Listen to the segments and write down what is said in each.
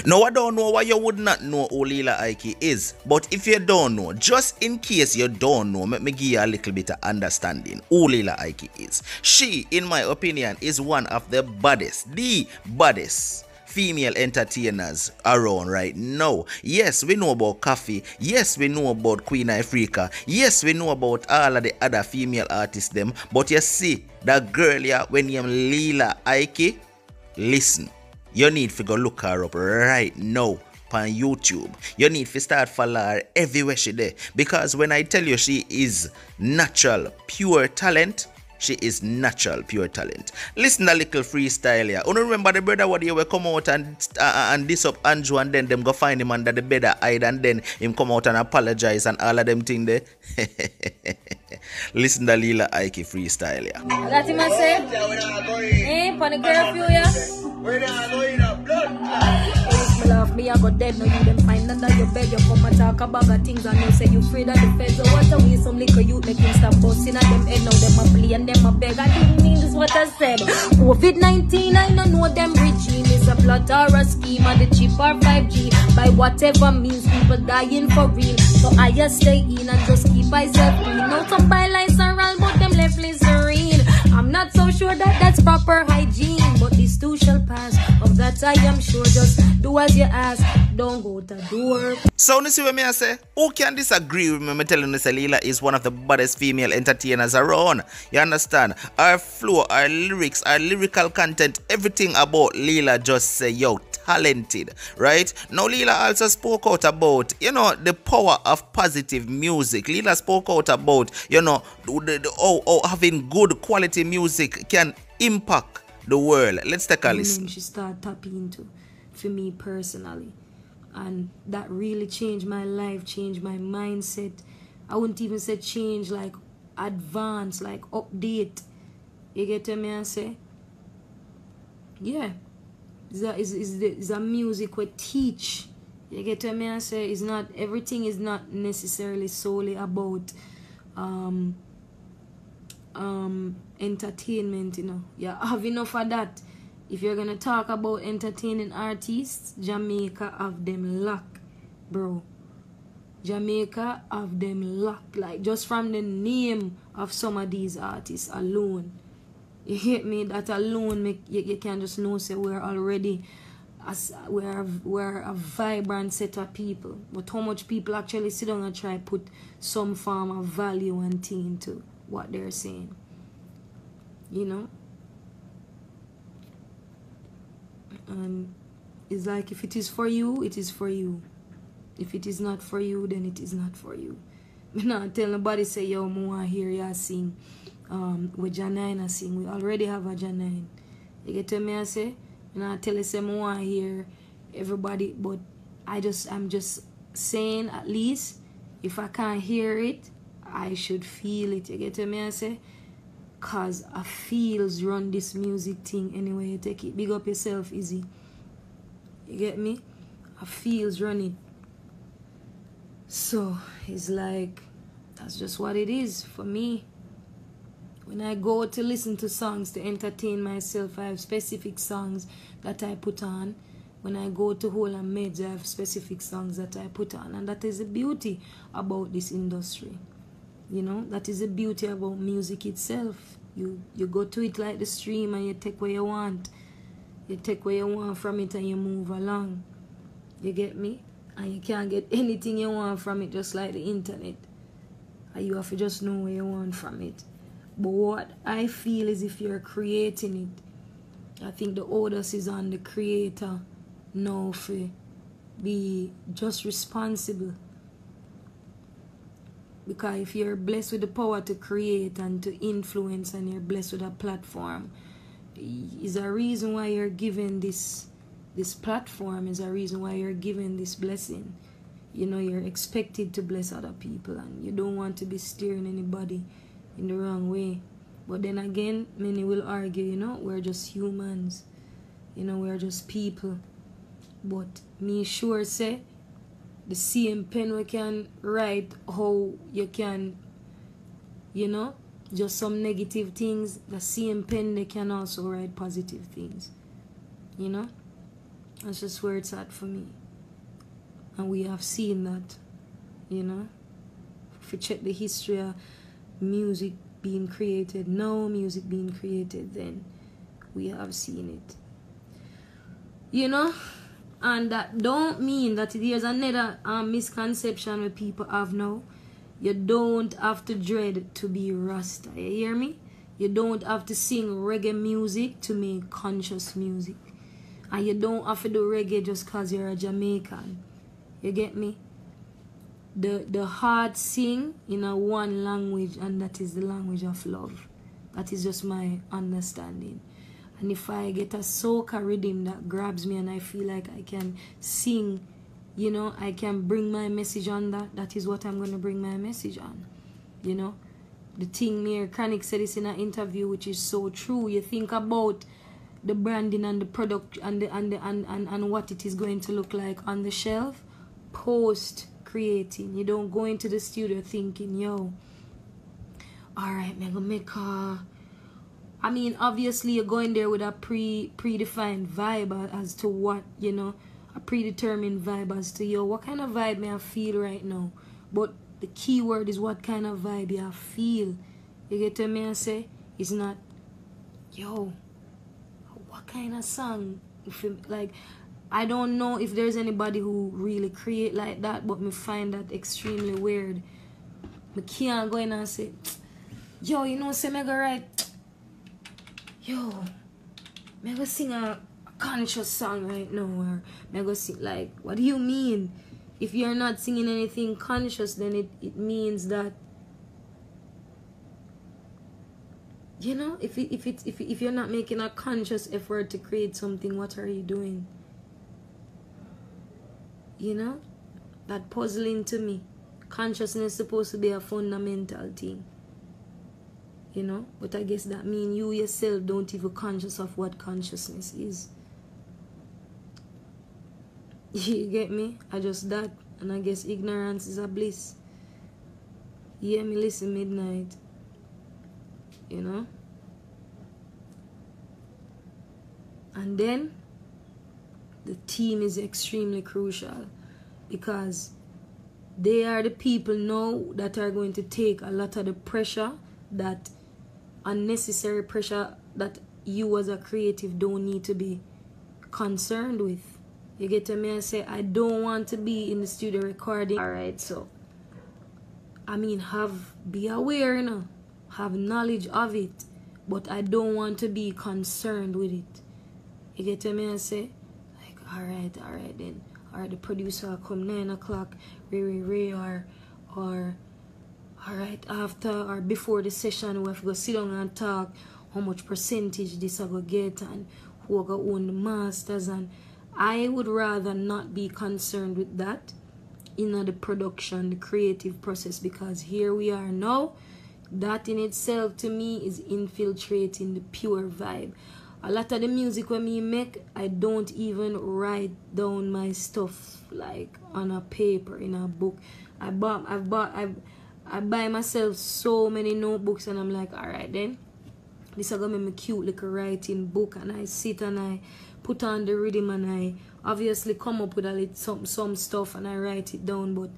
Now, I don't know why you would not know who Lila Ike is, but if you don't know, just in case you don't know, let me give you a little bit of understanding who Lila Ike is. She, in my opinion, is one of the baddest female entertainers around right now. Yes, we know about Coffee. Yes, we know about Queen Ifrica. Yes, we know about all of the other female artists them. But you see, that girl here, when you Lila Ike, listen. You need to go look her up right now on YouTube. You need to start follow her everywhere she there. Because when I tell you she is natural, pure talent, she is natural, pure talent. Listen a little freestyle here. You remember the brother what he will come out and diss up Andrew, and then them go find him under the bed hide, and then him come out and apologize and all of them thing there. Listen to Lila Ike freestyle here. That's him I say. For the curfew, yeah. We're not going up blood. Love me, I got dead. No, you them find under your bed. You come and talk about the things and you say you afraid of the feds. So what a way some liquor you make him stop busting at them head. Now them a play and them a beg. I didn't mean this what I said. COVID-19, I don't know them regime is a plot or a scheme or the cheap or 5G. By whatever means, people dying for real. So I just stay in and just keep myself clean. Now some bylights are all but them left serene. I'm not so sure that that's proper hygiene, but this too shall pass. Of that I am sure. Just do as you ask, don't go to door. So you see what I say? Who can disagree with me? I'm telling you, Lila is one of the baddest female entertainers around. You understand? Our flow, our lyrics, our lyrical content, everything about Lila just say, yo, talented, right? Now Lila also spoke out about, you know, the power of positive music. Lila spoke out about, you know, how having good quality music can impact the world. Let's take a listen. She started tapping into, for me personally, and that really changed my life, changed my mindset. I wouldn't even say change, like advance, like update. You get what I say? Yeah. Is a music we teach. You get what I say? It's not, everything is not necessarily solely about entertainment, you know. You have enough of that. If you're gonna talk about entertaining artists, Jamaica have them locked, bro. Jamaica have them locked. Like, just from the name of some of these artists alone, you get me? That alone make you can just know, say we're already we're a vibrant set of people. But how much people actually sit down and try put some form of value and thing into what they're saying, you know? And it's like, if it is for you, it is for you. If it is not for you, then it is not for you. Me not tell nobody say, yo, I want to hear you sing with Janine sing. We already have a Janine. You get to me I say? And I tell you say I want to hear everybody, but I'm just saying, at least if I can't hear it, I should feel it. You get to me I say? Cause I feels run this music thing anyway. You take it. Big up yourself, easy. You get me? I feels run it. So it's like, that's just what it is for me. When I go to listen to songs to entertain myself, I have specific songs that I put on. When I go to Hole and Meds, I have specific songs that I put on. And that is the beauty about this industry. You know, that is the beauty about music itself. You go to it like the stream and you take what you want. You take what you want from it and you move along. You get me? And you can't get anything you want from it, just like the internet. And you have to just know what you want from it. But what I feel is, if you're creating it, I think the onus is on the creator now to be just responsible. Because if you're blessed with the power to create and to influence, and you're blessed with a platform, is a reason why you're given this platform, is a reason why you're given this blessing. You know, you're expected to bless other people, and you don't want to be steering anybody in the wrong way. But then again, many will argue, you know, we're just humans. You know, we're just people. But me sure say, the same pen we can write how you can, you know, just some negative things, the same pen they can also write positive things. You know? That's just where it's at for me. And we have seen that, you know. If you check the history of music being created, now music being created, then we have seen it. You know? And that don't mean that there's another misconception that people have now. You don't have to dread to be Rasta. You hear me? You don't have to sing reggae music to make conscious music. And you don't have to do reggae just because you're a Jamaican. You get me? The heart sing in a one language, and that is the language of love. That is just my understanding. And if I get a soca rhythm that grabs me and I feel like I can sing, you know, I can bring my message on that, that is what I'm going to bring my message on. You know, the thing Mayor Chronic said this in an interview, which is so true. You think about the branding and the product and what it is going to look like on the shelf post creating. You don't go into the studio thinking, yo, alright, I'm gonna make a... I mean, obviously you're going there with a predefined vibe as to what, you know, a predetermined vibe as to, yo, what kind of vibe may I feel right now. But the key word is what kind of vibe you feel. You get to me and say, it's not, yo, what kind of song? If you, like, I don't know if there's anybody who really create like that, but me find that extremely weird. Me can't go in and say, yo, you know, say me go right. Yo, me go sing a conscious song right now, or me go sing, like, what do you mean? If you're not singing anything conscious, then it means that, you know, if you're not making a conscious effort to create something, what are you doing? You know, that puzzling to me. Consciousness is supposed to be a fundamental thing. You know, but I guess that means you yourself don't even conscious of what consciousness is. You get me? I just that, and I guess ignorance is a bliss. You hear me? Listen, midnight. You know? And then the team is extremely crucial, because they are the people now that are going to take a lot of the pressure, that unnecessary pressure that you as a creative don't need to be concerned with. You get to me and say, I don't want to be in the studio recording. Alright, so I mean, be aware, you know, have knowledge of it, but I don't want to be concerned with it. You get to me and say, like, alright then, or the producer will come 9 o'clock, or alright, after or before the session, we have to go sit down and talk how much percentage this I go get and who I go own the masters. And I would rather not be concerned with that in the production, the creative process, because here we are now. That in itself to me is infiltrating the pure vibe. A lot of the music when me make, I don't even write down my stuff like on a paper, in a book. I buy myself so many notebooks, and I'm like, alright then, this is gonna be my cute little writing book, and I sit and I put on the rhythm and I obviously come up with a little some stuff and I write it down. But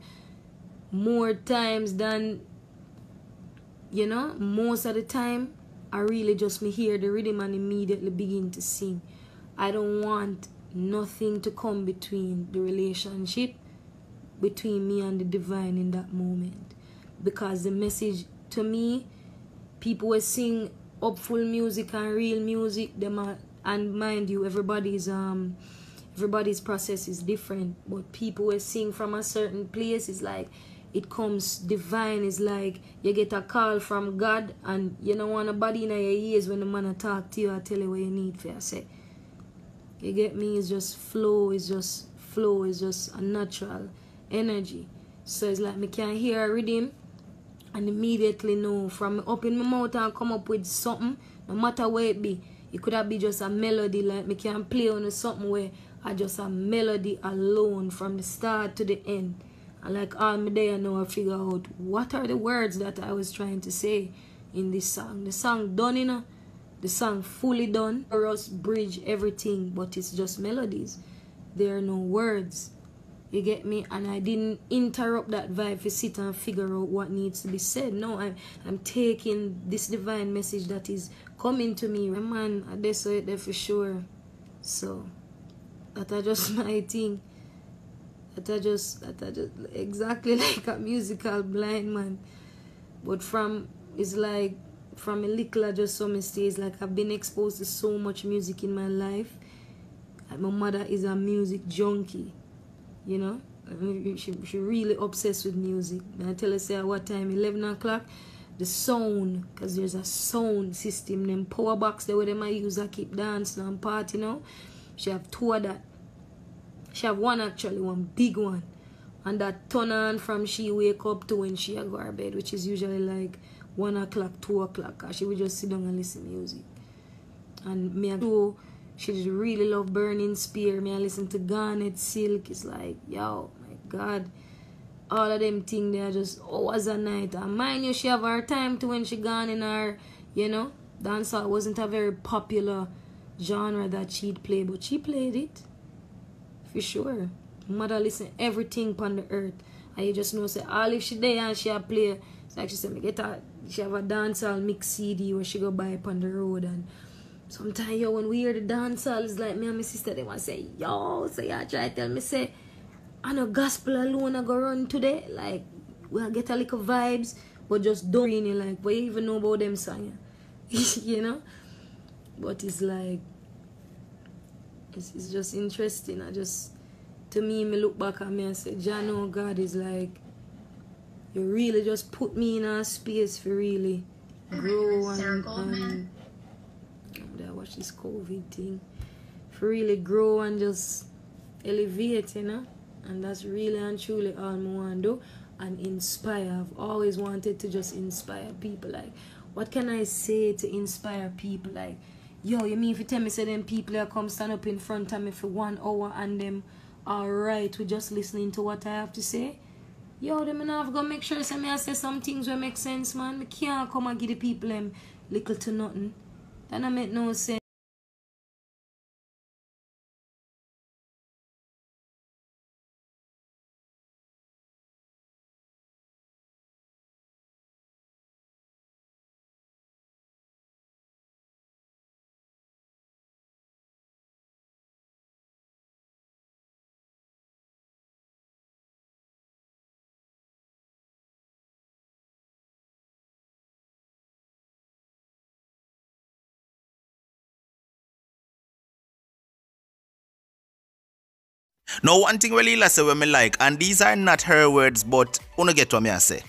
more times than, you know, most of the time, I really just me hear the rhythm and immediately begin to sing. I don't want nothing to come between the relationship between me and the divine in that moment. Because the message to me, people will sing upful music and real music, and mind you, everybody's process is different, but people will sing from a certain place. It's like it comes divine. It's like you get a call from God, and you don't want nobody in your ears when the man talk to you or tell you what you need for you say. You get me? It's just flow. It's just flow. It's just a natural energy. So it's like me can hear a rhythm and immediately know from open my mouth and come up with something, no matter where it be. It could have been just a melody, like me can play on something where I just a melody alone from the start to the end. And like all me there now I figure out what are the words that I was trying to say in this song. The song done, you know. The song fully done. Chorus, bridge, everything, but it's just melodies. there are no words. You get me? And I didn't interrupt that vibe to sit and figure out what needs to be said. No, I'm taking this divine message that is coming to me. Man, I saw it there for sure. So that I just my thing. That I just exactly like a musical blind man. But it's like from a little I just saw me stage. Like I've been exposed to so much music in my life. Like my mother is a music junkie. You know, she really obsessed with music. And I tell her, say at what time? 11 o'clock. The sound, because there's a sound system. Them power box there where they might use to keep dancing and party, you know. She have two of that. She have one actually, one big one. And that turn on from she wake up to when she go to bed, which is usually like 1 o'clock, 2 o'clock. She would just sit down and listen to music. And me and she just really love Burning Spear. Me I listen to Garnet Silk. It's like, yo, my God. All of them things, they are just hours a night. And mind you, she have her time to when she gone in her, you know. Dancehall wasn't a very popular genre that she'd play, but she played it. For sure. Mother listen everything on the earth. And you just know, say, all if she there and she a play, it's like she said, she have a dancehall mix CD where she go buy up on the road. And sometimes, yo, when we hear the dancehall, it's like me and my sister, they want to say, yo, so y'all try to tell me, say, I know gospel alone I go run today. Like, we'll get a little vibes, but just don't really like, what you even know about them songs? You know? But it's like, it's just interesting. To me look back at me and say, Jano, God is like, you really just put me in a space for really grow and I watch this COVID thing. For really grow and just elevate, you know? And that's really and truly all I want to do. And inspire. I've always wanted to just inspire people. Like, what can I say to inspire people? Like, yo, you mean if you tell me, say them people that come stand up in front of me for 1 hour and them alright with just listening to what I have to say? Yo, them and I have to go make sure I say some things will make sense, man. I can't come and give the people them little to nothing. That don't make no sense. Now, one thing Lila say when me like, and these are not her words, but wanna get what me I say.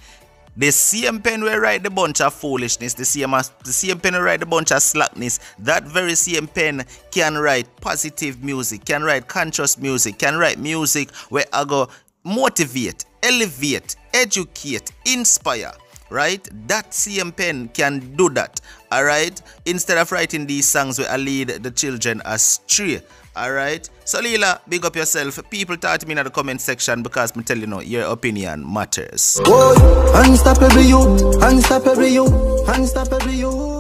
The same pen will write the bunch of foolishness, the same pen will write the bunch of slackness. That very same pen can write positive music, can write conscious music, can write music where I go motivate, elevate, educate, inspire. Right? That same pen can do that. Alright? Instead of writing these songs where I lead the children astray. Alright? So Lila, big up yourself. People talk to me in the comment section because me tell you know your opinion matters. Unstoppable you, unstoppable you, unstoppable you.